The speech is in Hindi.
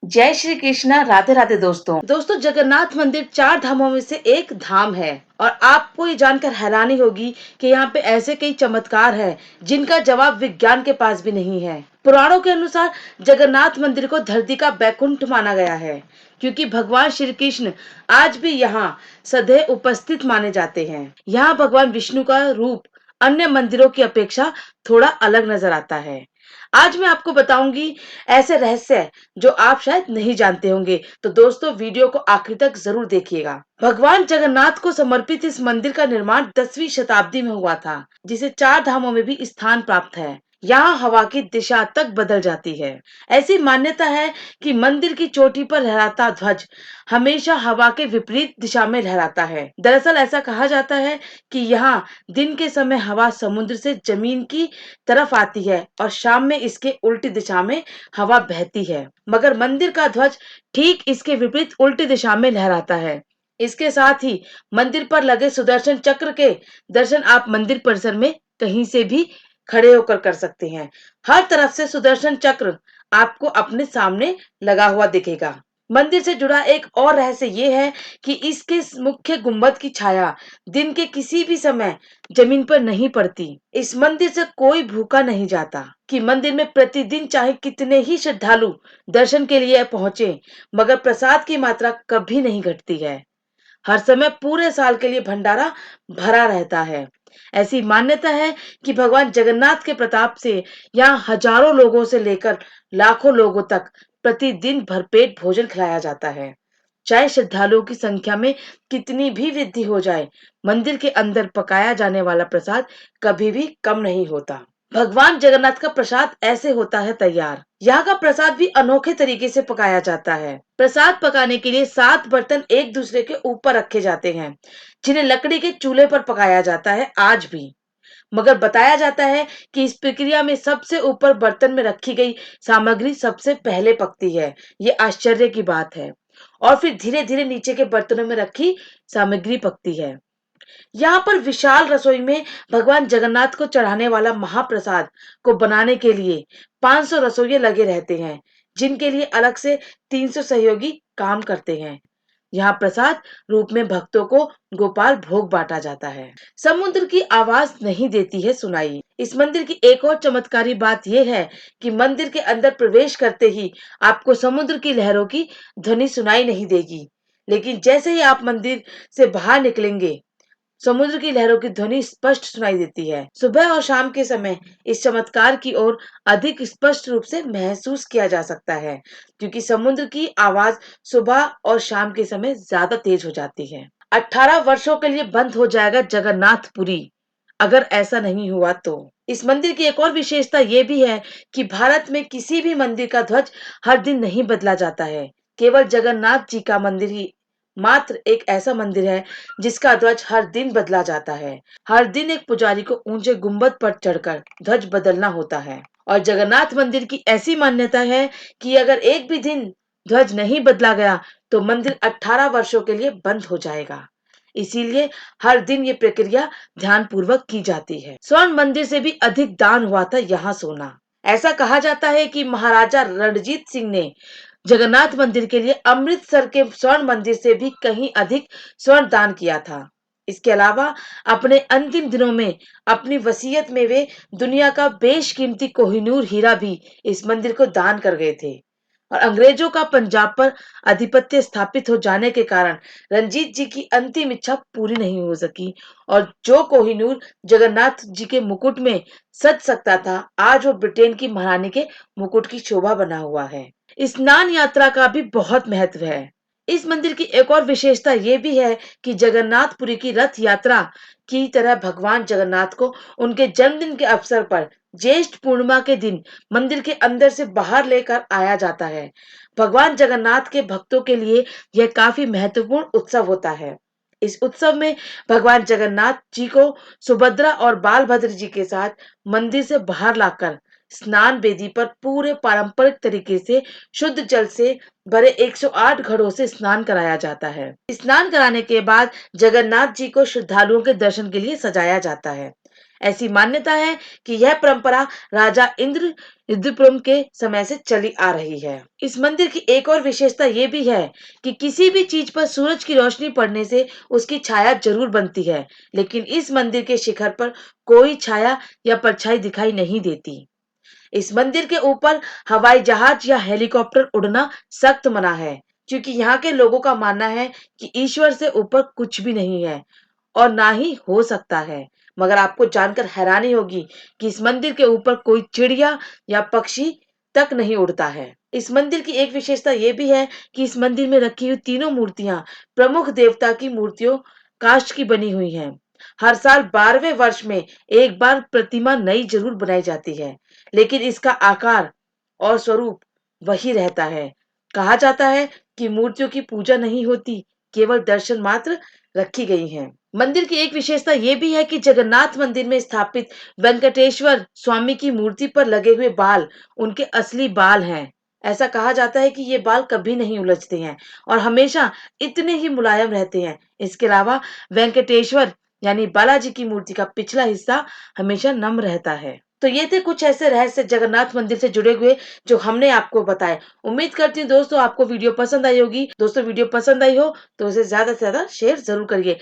जय श्री कृष्णा। राधे राधे दोस्तों जगन्नाथ मंदिर चार धामों में से एक धाम है। और आपको ये जानकर हैरानी होगी कि यहाँ पे ऐसे कई चमत्कार है जिनका जवाब विज्ञान के पास भी नहीं है। पुराणों के अनुसार जगन्नाथ मंदिर को धरती का बैकुंठ माना गया है, क्योंकि भगवान श्री कृष्ण आज भी यहाँ सदैव उपस्थित माने जाते हैं। यहाँ भगवान विष्णु का रूप अन्य मंदिरों की अपेक्षा थोड़ा अलग नजर आता है। आज मैं आपको बताऊंगी ऐसे रहस्य जो आप शायद नहीं जानते होंगे। तो दोस्तों, वीडियो को आखिर तक जरूर देखिएगा। भगवान जगन्नाथ को समर्पित इस मंदिर का निर्माण 10वीं शताब्दी में हुआ था, जिसे चार धामों में भी स्थान प्राप्त है। यहाँ हवा की दिशा तक बदल जाती है। ऐसी मान्यता है कि मंदिर की चोटी पर लहराता ध्वज हमेशा हवा के विपरीत दिशा में लहराता है। दरअसल ऐसा कहा जाता है कि यहाँ दिन के समय हवा समुद्र से जमीन की तरफ आती है और शाम में इसके उल्टी दिशा में हवा बहती है, मगर मंदिर का ध्वज ठीक इसके विपरीत उल्टी दिशा में लहराता है। इसके साथ ही मंदिर पर लगे सुदर्शन चक्र के दर्शन आप मंदिर परिसर में कहीं से भी खड़े होकर कर सकते हैं। हर तरफ से सुदर्शन चक्र आपको अपने सामने लगा हुआ दिखेगा। मंदिर से जुड़ा एक और रहस्य ये है कि इसके मुख्य गुंबद की छाया दिन के किसी भी समय जमीन पर नहीं पड़ती। इस मंदिर से कोई भूखा नहीं जाता कि मंदिर में प्रतिदिन चाहे कितने ही श्रद्धालु दर्शन के लिए पहुंचे, मगर प्रसाद की मात्रा कभी नहीं घटती है। हर समय पूरे साल के लिए भंडारा भरा रहता है। ऐसी मान्यता है कि भगवान जगन्नाथ के प्रताप से यहाँ हजारों लोगों से लेकर लाखों लोगों तक प्रतिदिन भरपेट भोजन खिलाया जाता है। चाहे श्रद्धालुओं की संख्या में कितनी भी वृद्धि हो जाए, मंदिर के अंदर पकाया जाने वाला प्रसाद कभी भी कम नहीं होता। भगवान जगन्नाथ का प्रसाद ऐसे होता है तैयार। यहाँ का प्रसाद भी अनोखे तरीके से पकाया जाता है। प्रसाद पकाने के लिए 7 बर्तन एक दूसरे के ऊपर रखे जाते हैं, जिन्हें लकड़ी के चूल्हे पर पकाया जाता है आज भी। मगर बताया जाता है कि इस प्रक्रिया में सबसे ऊपर बर्तन में रखी गई सामग्री सबसे पहले पकती है। ये आश्चर्य की बात है। और फिर धीरे धीरे नीचे के बर्तनों में रखी सामग्री पकती है। यहाँ पर विशाल रसोई में भगवान जगन्नाथ को चढ़ाने वाला महाप्रसाद को बनाने के लिए 500 रसोइये लगे रहते हैं, जिनके लिए अलग से 300 सहयोगी काम करते हैं। यहाँ प्रसाद रूप में भक्तों को गोपाल भोग बांटा जाता है। समुद्र की आवाज नहीं देती है सुनाई। इस मंदिर की एक और चमत्कारी बात यह है कि मंदिर के अंदर प्रवेश करते ही आपको समुद्र की लहरों की ध्वनि सुनाई नहीं देगी, लेकिन जैसे ही आप मंदिर से बाहर निकलेंगे, समुद्र की लहरों की ध्वनि स्पष्ट सुनाई देती है। सुबह और शाम के समय इस चमत्कार की ओर अधिक स्पष्ट रूप से महसूस किया जा सकता है, क्योंकि समुद्र की आवाज सुबह और शाम के समय ज्यादा तेज हो जाती है। 18 वर्षों के लिए बंद हो जाएगा जगन्नाथपुरी, अगर ऐसा नहीं हुआ तो। इस मंदिर की एक और विशेषता ये भी है कि भारत में किसी भी मंदिर का ध्वज हर दिन नहीं बदला जाता है। केवल जगन्नाथ जी का मंदिर ही मात्र एक ऐसा मंदिर है जिसका ध्वज हर दिन बदला जाता है। हर दिन एक पुजारी को ऊंचे गुंबद पर चढ़कर ध्वज बदलना होता है। और जगन्नाथ मंदिर की ऐसी मान्यता है कि अगर एक भी दिन ध्वज नहीं बदला गया तो मंदिर 18 वर्षों के लिए बंद हो जाएगा। इसीलिए हर दिन ये प्रक्रिया ध्यान पूर्वक की जाती है। स्वर्ण मंदिर से भी अधिक दान हुआ था यहाँ सोना। ऐसा कहा जाता है कि महाराजा रणजीत सिंह ने जगन्नाथ मंदिर के लिए अमृतसर के स्वर्ण मंदिर से भी कहीं अधिक स्वर्ण दान किया था। इसके अलावा अपने अंतिम दिनों में अपनी वसीयत में वे दुनिया का बेशकीमती कोहिनूर हीरा भी इस मंदिर को दान कर गए थे। और अंग्रेजों का पंजाब पर आधिपत्य स्थापित हो जाने के कारण रंजीत जी की अंतिम इच्छा पूरी नहीं हो सकी, और जो कोहिनूर जगन्नाथ जी के मुकुट में सज सकता था, आज वो ब्रिटेन की महारानी के मुकुट की शोभा बना हुआ है। स्नान यात्रा का भी बहुत महत्व है। इस मंदिर की एक और विशेषता ये भी है कि जगन्नाथपुरी की रथ यात्रा की तरह भगवान जगन्नाथ को उनके जन्मदिन के अवसर पर ज्येष्ठ पूर्णिमा के दिन मंदिर के अंदर से बाहर लेकर आया जाता है। भगवान जगन्नाथ के भक्तों के लिए यह काफी महत्वपूर्ण उत्सव होता है। इस उत्सव में भगवान जगन्नाथ जी को सुभद्रा और बालभद्र जी के साथ मंदिर से बाहर लाकर स्नान वेदी पर पूरे पारंपरिक तरीके से शुद्ध जल से भरे 108 घड़ों से स्नान कराया जाता है। स्नान कराने के बाद जगन्नाथ जी को श्रद्धालुओं के दर्शन के लिए सजाया जाता है। ऐसी मान्यता है कि यह परंपरा राजा इंद्रप्रम के समय से चली आ रही है। इस मंदिर की एक और विशेषता ये भी है कि किसी भी चीज पर सूरज की रोशनी पड़ने से उसकी छाया जरूर बनती है, लेकिन इस मंदिर के शिखर पर कोई छाया या परछाई दिखाई नहीं देती। इस मंदिर के ऊपर हवाई जहाज या हेलीकॉप्टर उड़ना सख्त मना है, क्योंकि यहाँ के लोगों का मानना है कि ईश्वर से ऊपर कुछ भी नहीं है और ना ही हो सकता है। मगर आपको जानकर हैरानी होगी कि इस मंदिर के ऊपर कोई चिड़िया या पक्षी तक नहीं उड़ता है। इस मंदिर की एक विशेषता ये भी है कि इस मंदिर में रखी हुई तीनों मूर्तियां प्रमुख देवता की मूर्तियों काष्ठ की बनी हुई हैं। हर साल 12वें वर्ष में एक बार प्रतिमा नई जरूर बनाई जाती है, लेकिन इसका आकार और स्वरूप वही रहता है। कहा जाता है कि मूर्तियों की पूजा नहीं होती, केवल दर्शन मात्र रखी गई हैं। मंदिर की एक विशेषता ये भी है कि जगन्नाथ मंदिर में स्थापित वेंकटेश्वर स्वामी की मूर्ति पर लगे हुए बाल उनके असली बाल हैं। ऐसा कहा जाता है कि ये बाल कभी नहीं उलझते हैं और हमेशा इतने ही मुलायम रहते हैं। इसके अलावा वेंकटेश्वर यानी बालाजी की मूर्ति का पिछला हिस्सा हमेशा नम रहता है। तो ये थे कुछ ऐसे रहस्य जगन्नाथ मंदिर से जुड़े हुए जो हमने आपको बताए। उम्मीद करती हूँ दोस्तों आपको वीडियो पसंद आई होगी। दोस्तों वीडियो पसंद आई हो तो उसे ज्यादा से ज्यादा शेयर जरूर करिए।